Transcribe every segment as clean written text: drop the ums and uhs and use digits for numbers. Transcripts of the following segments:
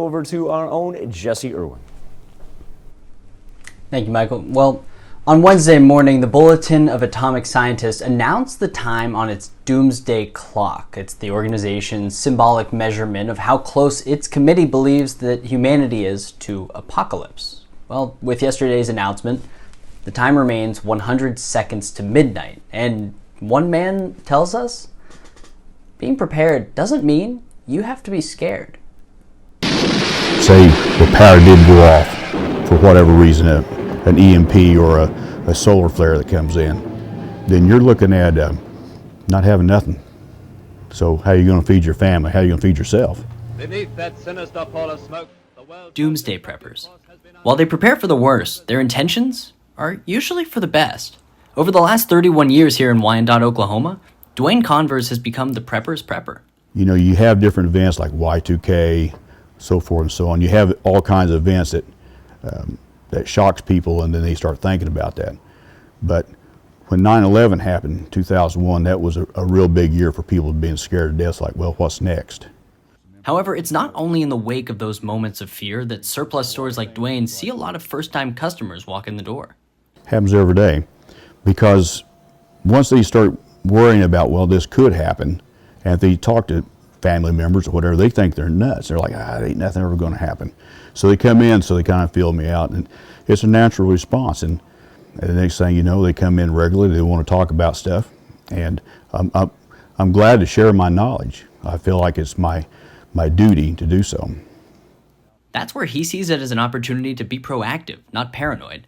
Over to our own Jesse Irwin. Thank you, Michael. Well, on Wednesday morning, the Bulletin of Atomic Scientists announced the time on its Doomsday clock. It's the organization's symbolic measurement of how close its committee believes that humanity is to apocalypse. Well, with yesterday's announcement, the time remains 100 seconds to midnight. And one man tells us, being prepared doesn't mean you have to be scared. Say the power did go off for whatever reason, an EMP or a solar flare that comes in, then you're looking at not having nothing. So how are you going to feed your family? How are you going to feed yourself? Beneath that sinister pall of smoke, the world... Doomsday preppers. While they prepare for the worst, their intentions are usually for the best. Over the last 31 years here in Wyandotte, Oklahoma, Dwayne Converse has become the prepper's prepper. You know, you have different events like Y2K, so forth and so on. You have all kinds of events that shocks people, and then they start thinking about that. But when 9/11 happened in 2001, that was a real big year for people being scared to death, like, well, what's next? However, it's not only in the wake of those moments of fear that surplus stores like Dwayne see a lot of first-time customers walk in the door. Happens every day, because once they start worrying about, well, this could happen, and if they talk to family members or whatever, they think they're nuts. They're like, ain't nothing ever going to happen. So they come in, so they kind of feel me out, and it's a natural response. And the next thing you know, they come in regularly. They want to talk about stuff, and I'm glad to share my knowledge. I feel like it's my duty to do so. That's where he sees it as an opportunity to be proactive, not paranoid.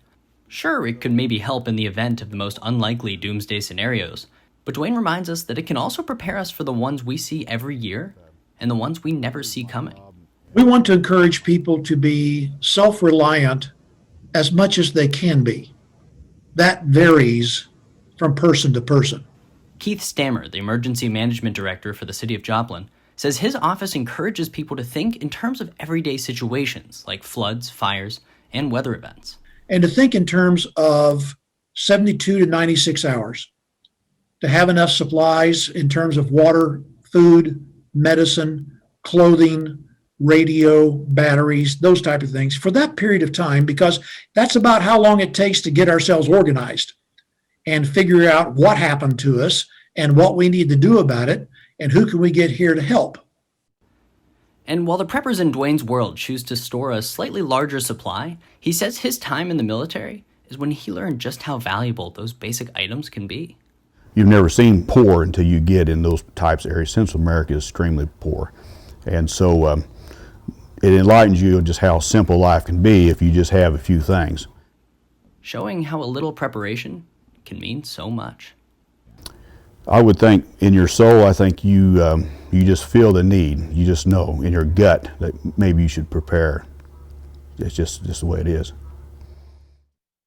Sure, it could maybe help in the event of the most unlikely doomsday scenarios, but Dwayne reminds us that it can also prepare us for the ones we see every year and the ones we never see coming. We want to encourage people to be self-reliant as much as they can be. That varies from person to person. Keith Stammer, the Emergency Management Director for the City of Joplin, says his office encourages people to think in terms of everyday situations like floods, fires, and weather events. And to think in terms of 72 to 96 hours, to have enough supplies in terms of water, food, medicine, clothing, radio, batteries, those type of things for that period of time, because that's about how long it takes to get ourselves organized and figure out what happened to us and what we need to do about it and who can we get here to help. And while the preppers in Dwayne's world choose to store a slightly larger supply, he says his time in the military is when he learned just how valuable those basic items can be. You've never seen poor until you get in those types of areas. Central America is extremely poor. And so it enlightens you just how simple life can be if you just have a few things. Showing how a little preparation can mean so much. I would think in your soul, I think you just feel the need. You just know in your gut that maybe you should prepare. It's just the way it is.